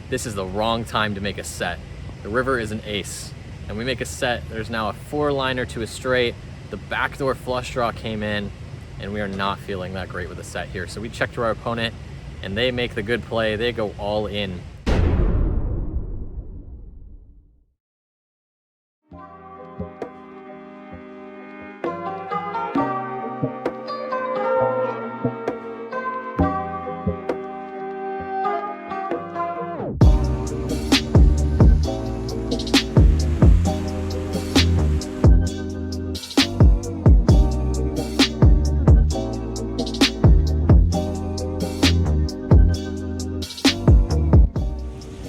this is the wrong time to make a set. The river is an ace, and we make a set. There's now a 4-liner to a straight. The backdoor flush draw came in, and we are not feeling that great with the set here. So we check to our opponent, and they make the good play. They go all in.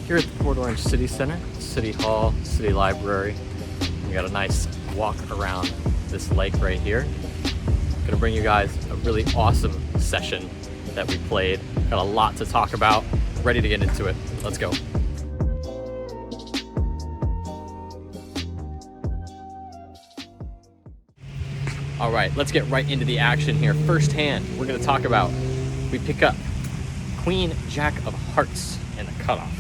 Here at the Port Orange City Center, City Hall, City Library, we got a nice walk around this lake right here. Gonna bring you guys a really awesome session that we played. Got a lot to talk about, ready to get into it. Let's go. All right, let's get right into the action here. First hand, we're gonna talk about, we pick up Queen Jack of Hearts and the cutoff.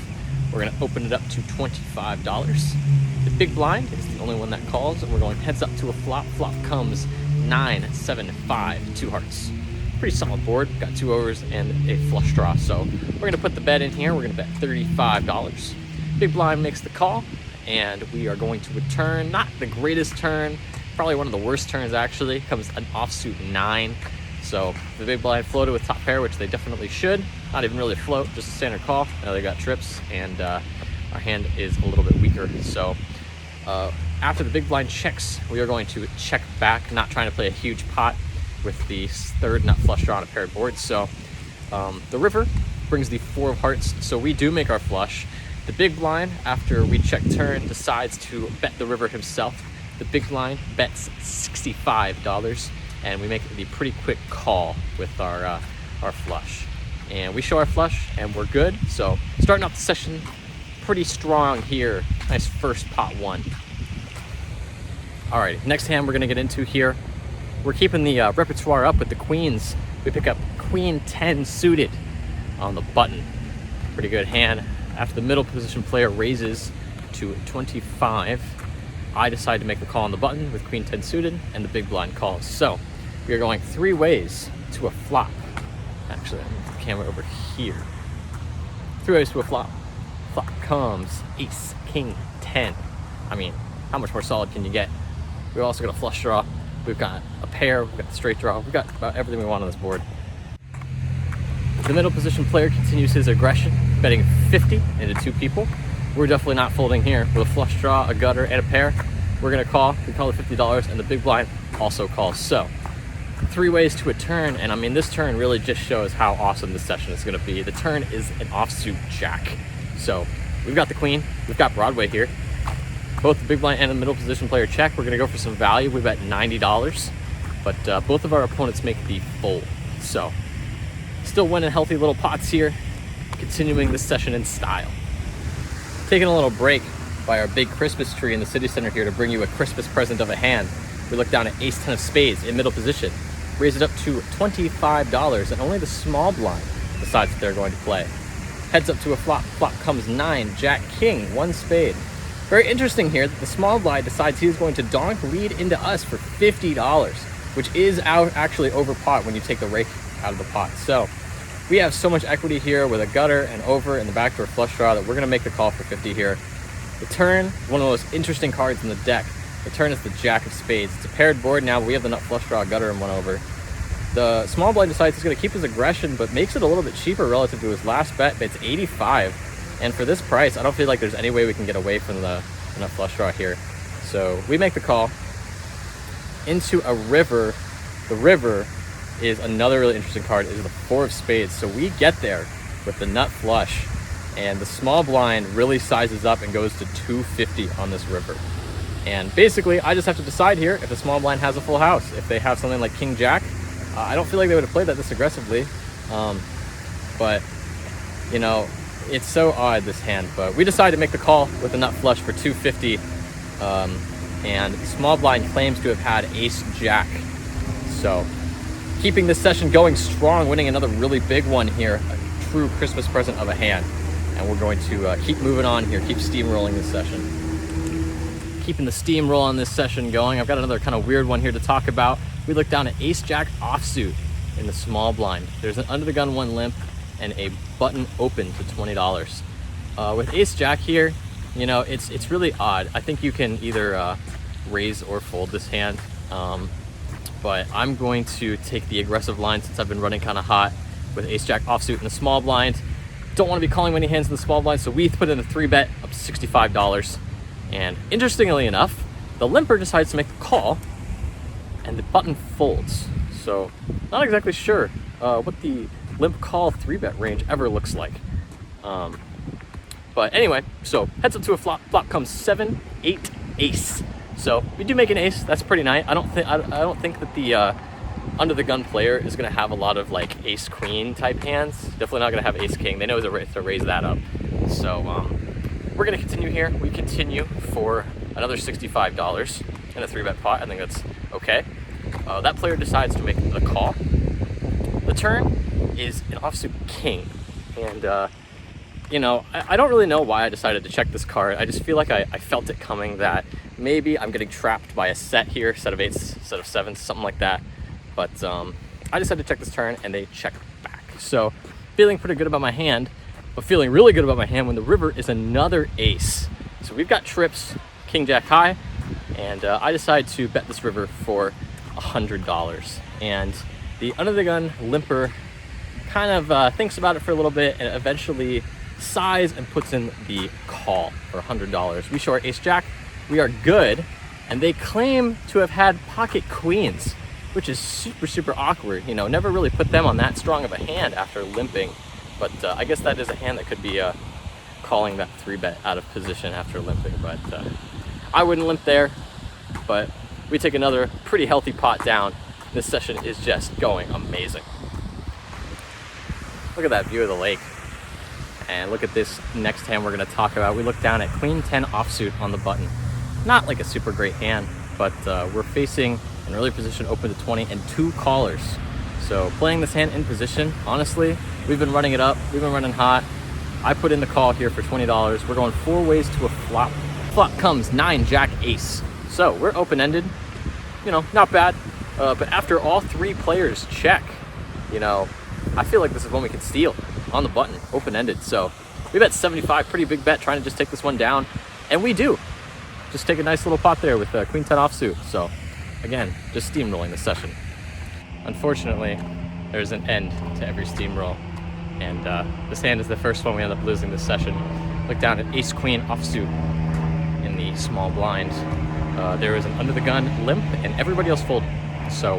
We're gonna open it up to $25. The big blind is the only one that calls, and we're going heads up to a flop. Flop comes 9, 7, 5, 2 hearts. Pretty solid board. Got 2 overs and a flush draw. So we're gonna put the bet in here. We're gonna bet $35. Big blind makes the call, and we are going to return. Not the greatest turn, probably one of the worst turns actually. Comes an offsuit 9. So the big blind floated with top pair, which they definitely should. Not even really a float, just a standard call. Now they got trips, and our hand is a little bit weaker. So after the big blind checks, we are going to check back, not trying to play a huge pot with the third nut flush draw on a paired board. So the river brings the 4 of hearts, so we do make our flush. The big blind, after we check turn, decides to bet the river himself. The big blind bets $65. And we make the pretty quick call with our flush. And we show our flush, and we're good. So starting off the session pretty strong here. Nice first pot 1. All right, next hand we're gonna get into here. We're keeping the repertoire up with the queens. We pick up Queen 10 suited on the button. Pretty good hand. After the middle position player raises to 25, I decide to make the call on the button with Queen 10 suited, and the big blind calls. So we are going 3 ways to a flop. Actually, I'm gonna move the camera over here. 3 ways to a flop. Flop comes ace, king, 10. I mean, how much more solid can you get? We've also got a flush draw. We've got a pair, we've got the straight draw. We've got about everything we want on this board. The middle position player continues his aggression, betting 50 into 2 people. We're definitely not folding here. With a flush draw, a gutter, and a pair, we're gonna call. We call it $50, and the big blind also calls. So 3 ways to a turn, and I mean, this turn really just shows how awesome this session is gonna be. The turn is an offsuit jack. So we've got the queen, we've got Broadway here. Both the big blind and the middle position player check. We're gonna go for some value. We bet $90, but both of our opponents make the fold. So still winning healthy little pots here, continuing this session in style. Taking a little break by our big Christmas tree in the city center here to bring you a Christmas present of a hand. We look down at ace 10 of spades in middle position, raise it up to $25, and only the small blind decides that they're going to play. Heads up to a flop. Flop comes 9, jack, king, 1 spade. Very interesting here that the small blind decides he's going to donk lead into us for $50, which is actually over pot when you take the rake out of the pot. So we have so much equity here with a gutter and over and the backdoor flush draw that we're gonna make the call for 50 here. The turn, one of the most interesting cards in the deck. The turn is the jack of spades. It's a paired board now, but we have the nut flush draw, gutter, and 1 over. The small blind decides he's gonna keep his aggression, but makes it a little bit cheaper relative to his last bet. It's 85. And for this price, I don't feel like there's any way we can get away from the nut flush draw here. So we make the call into a river. The river is another really interesting card. Is the 4 of spades. So we get there with the nut flush, and the small blind really sizes up and goes to 250 on this river. And basically, I just have to decide here if the small blind has a full house. If they have something like king jack, I don't feel like they would have played that this aggressively. But you know, it's so odd, this hand. But we decided to make the call with the nut flush for 250. And the small blind claims to have had ace jack. So keeping this session going strong, winning another really big one here, a true Christmas present of a hand. and we're going to keep moving on here, keep steamrolling this session. Keeping the steamroll on this session going. I've got another kind of weird one here to talk about. We look down at Ace Jack offsuit in the small blind. There's an under the gun 1 limp and a button open to $20. With Ace Jack here, you know, it's really odd. I think you can either raise or fold this hand, but I'm going to take the aggressive line since I've been running kind of hot with Ace Jack offsuit in the small blind. Don't want to be calling many hands in the small blind, so we put in a 3-bet up to $65. And interestingly enough, the limper decides to make the call and the button folds. So not exactly sure what the limp call 3-bet range ever looks like. But anyway, so heads up to a flop. Flop comes 7, 8, ace. So we do make an ace. That's pretty nice. I don't think that the under the gun player is going to have a lot of like ace queen type hands. Definitely not going to have ace king. They know to raise that up. So we're going to continue here. We continue for another $65 in a 3-bet pot. I think that's okay. That player decides to make the call. The turn is an offsuit king, and you know, I don't really know why I decided to check this card. I just feel like I felt it coming that maybe I'm getting trapped by a set here, set of 8s, set of 7s, something like that. But I decided to check this turn, and they check back. So feeling pretty good about my hand, but feeling really good about my hand when the river is another ace. So we've got trips, king jack high, and I decide to bet this river for $100. And the under the gun limper kind of thinks about it for a little bit and eventually sighs and puts in the call for $100. We show our ace jack, we are good, and they claim to have had pocket queens, which is super awkward. You know, never really put them on that strong of a hand after limping, but I guess that is a hand that could be calling that 3-bet out of position after limping, but I wouldn't limp there. But we take another pretty healthy pot down. This session is just going amazing. Look at that view of the lake. And look at this next hand we're going to talk about. We look down at queen 10 offsuit on the button. Not like a super great hand, but we're facing an early position open to 20 and 2 callers. So playing this hand in position, honestly, we've been running it up. We've been running hot. I put in the call here for $20. We're going 4 ways to a flop. Flop comes 9 jack ace. So we're open-ended, you know, not bad. But after all 3 players check, you know, I feel like this is one we can steal on the button, open-ended. So we bet 75, pretty big bet, trying to just take this one down. And we do. Just take a nice little pot there with queen 10 offsuit. So again, just steamrolling the session. Unfortunately, there's an end to every steamroll. And this hand is the first one we end up losing this session. Look down at ace queen offsuit in the small blind. There is an under the gun limp and everybody else folded. So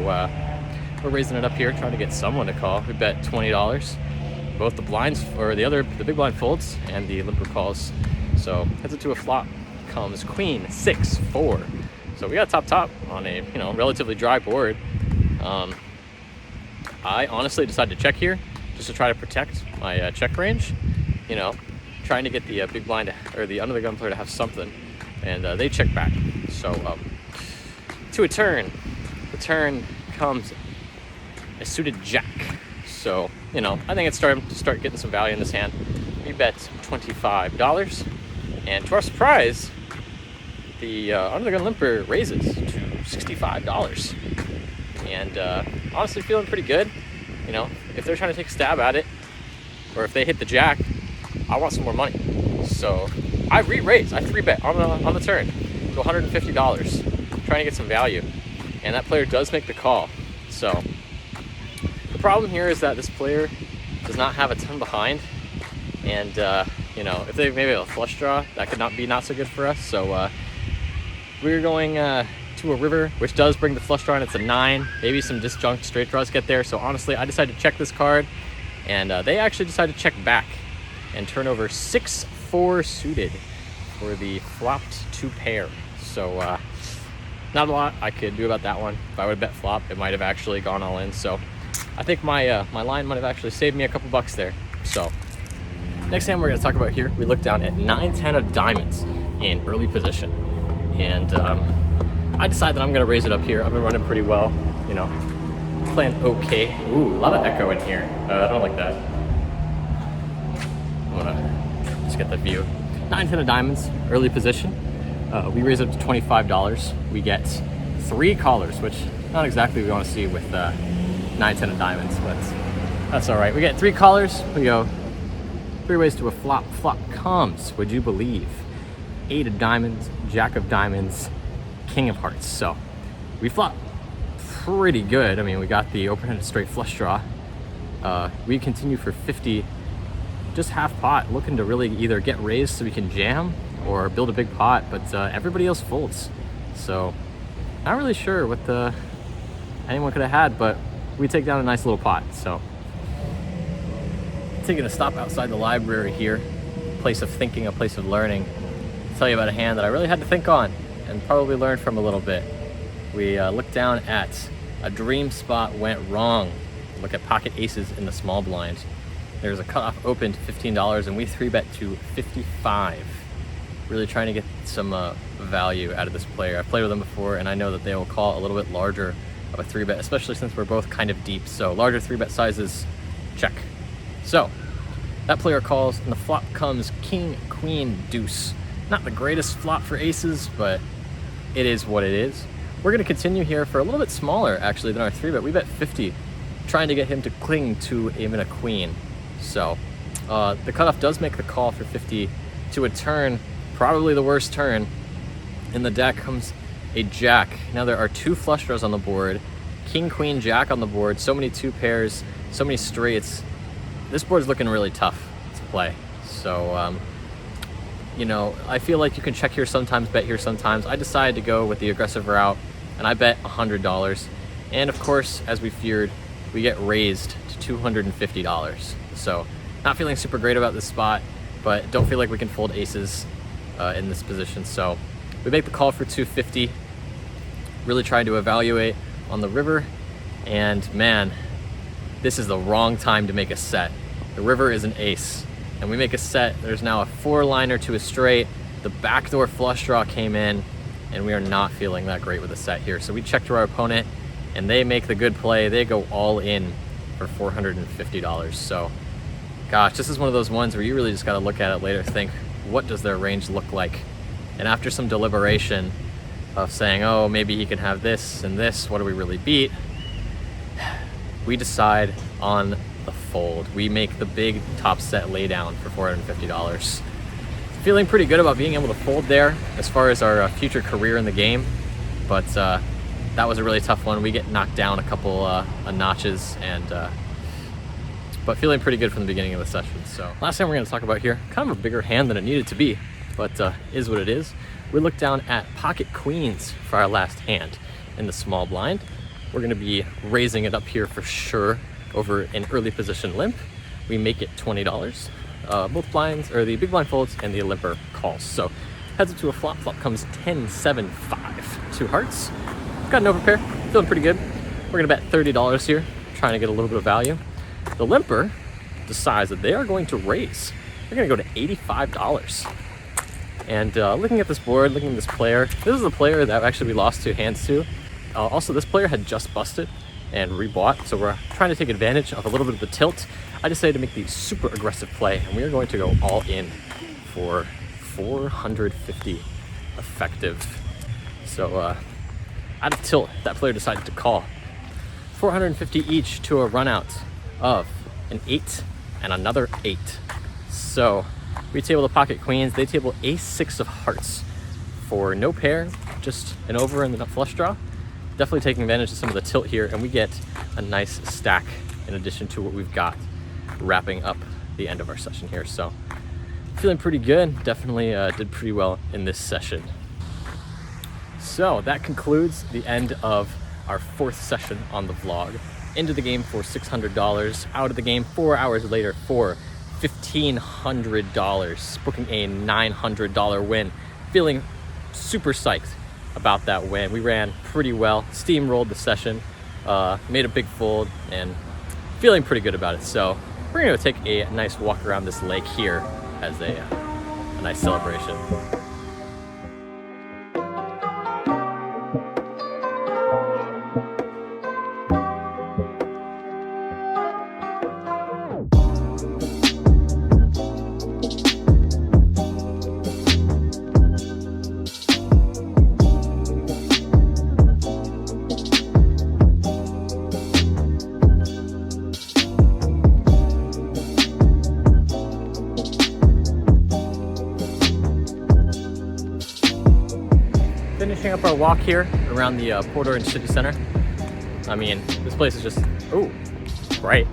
we're raising it up here, trying to get someone to call. We bet $20. Both the blinds, or the big blind folds and the limper calls. So heads it to a flop. Comes queen 6 4. So we got top on a, you know, relatively dry board. I honestly decided to check here just to try to protect my check range. You know, trying to get the big blind or the under the gun player to have something, and they check back. So to a turn. The turn comes a suited jack. So, you know, I think it's starting to start getting some value in this hand. We bet $25, and to our surprise, the under the gun limper raises to $65. And honestly, feeling pretty good. You know, if they're trying to take a stab at it, or if they hit the jack, I want some more money. So I re-raise, I 3-bet on the turn to $150, trying to get some value. And that player does make the call. So the problem here is that this player does not have a ton behind, and you know, if they maybe have a flush draw, that could not so good for us. So we're going to a river, which does bring the flush draw, and it's a 9. Maybe some disjunct straight draws get there. So honestly, I decided to check this card, and they actually decided to check back and turn over 6-4 suited for the flopped 2 pair. So not a lot I could do about that one. If I would have bet flop, it might have actually gone all in. So I think my my line might have actually saved me a couple bucks there. So next hand we're going to talk about here, we look down at 9-10 of diamonds in early position. And I decided that I'm going to raise it up here. I've been running pretty well, you know, playing okay. Ooh, a lot of echo in here. I don't like that. I'm going to get the view. 9-10 of diamonds, early position. We raise it up to $25. We get 3 callers, which not exactly what we want to see with 9-10 of diamonds, but that's all right. We get 3 callers. We go 3 ways to a flop. Flop comes, would you believe? 8 of diamonds, jack of diamonds, king of hearts. So we flop pretty good. I mean, we got the open-handed straight flush draw. We continue for 50, just half pot, looking to really either get raised so we can jam or build a big pot, but everybody else folds. So not really sure what anyone could have had, but we take down a nice little pot. So taking a stop outside the library here, a place of thinking, a place of learning. I'll tell you about a hand that I really had to think on and probably learn from a little bit. We looked down at a dream spot, went wrong. Look at pocket aces in the small blind. There's a cutoff open to $15 and we 3-bet to 55. Really trying to get some value out of this player. I've played with them before and I know that they will call a little bit larger of a 3-bet, especially since we're both kind of deep. So larger 3-bet sizes, check. So that player calls and the flop comes king, queen, deuce. Not the greatest flop for aces, but it is what it is. We're gonna continue here for a little bit smaller actually than our 3-bet. We bet 50, trying to get him to cling to even a queen. So the cutoff does make the call for 50 to a turn, probably the worst turn. In the deck comes a jack. Now there are 2 flush draws on the board, king, queen, jack on the board, so many 2 pairs, so many straights. This board is looking really tough to play. So, you know, I feel like you can check here sometimes, bet here sometimes. I decided to go with the aggressive route and I bet $100. And of course, as we feared, we get raised to $250. So not feeling super great about this spot, but don't feel like we can fold aces in this position. So we make the call for 250, really trying to evaluate on the river. And man, this is the wrong time to make a set. The river is an ace and we make a set. There's now a 4-liner to a straight. The backdoor flush draw came in and we are not feeling that great with a set here. So we check to our opponent and they make the good play. They go all in for $450. So gosh, this is one of those ones where you really just got to look at it later, think, what does their range look like? And after some deliberation of saying, oh, maybe he can have this and this, what do we really beat? We decide on the fold. We make the big top set laydown for $450. Feeling pretty good about being able to fold there as far as our future career in the game, but that was a really tough one. We get knocked down a couple notches, and but feeling pretty good from the beginning of the session. So last time we're going to talk about here, kind of a bigger hand than it needed to be, but is what it is. We look down at pocket queens for our last hand in the small blind. We're going to be raising it up here for sure over an early position limp. We make it $20. Both blinds, or the big blind folds and the limper calls. So heads up to a flop. Flop comes 10, 7, 5. 2 hearts. Got an overpair. Feeling pretty good. We're going to bet $30 here, trying to get a little bit of value. The limper decides that they are going to raise. They're going to go to $85. And looking at this board, looking at this player, this is the player that actually we lost 2 hands to. Also, this player had just busted and rebought, so we're trying to take advantage of a little bit of the tilt. I decided to make the super aggressive play, and we are going to go all in for $450 effective. So out of tilt, that player decided to call. $450 each to a run out of an 8 and another 8. So we table the pocket queens, they table ace-6 of hearts for no pair, just an over and the flush draw. Definitely taking advantage of some of the tilt here, and we get a nice stack in addition to what we've got wrapping up the end of our session here. So feeling pretty good. Definitely did pretty well in this session. So that concludes the end of our 4th session on the vlog. Into the game for $600, out of the game 4 hours later for $1,500, booking a $900 win. Feeling super psyched about that win. We ran pretty well, steamrolled the session, made a big fold, and feeling pretty good about it. So we're gonna take a nice walk around this lake here as a nice celebration. finishing up our walk here around the Port Orange City Center. I mean, this place is just, ooh, right.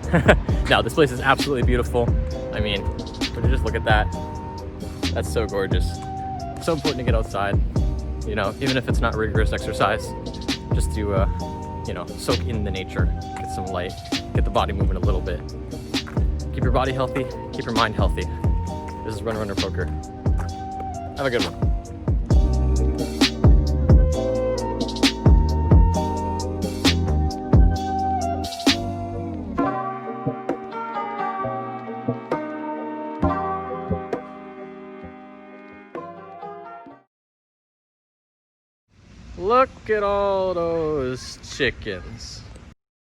No, this place is absolutely beautiful. I mean, would you just look at that? That's so gorgeous. So important to get outside, you know, even if it's not rigorous exercise, just to, you know, soak in the nature, get some light, get the body moving a little bit. Keep your body healthy, keep your mind healthy. This is Runner Poker. Have a good one. Look at all those chickens.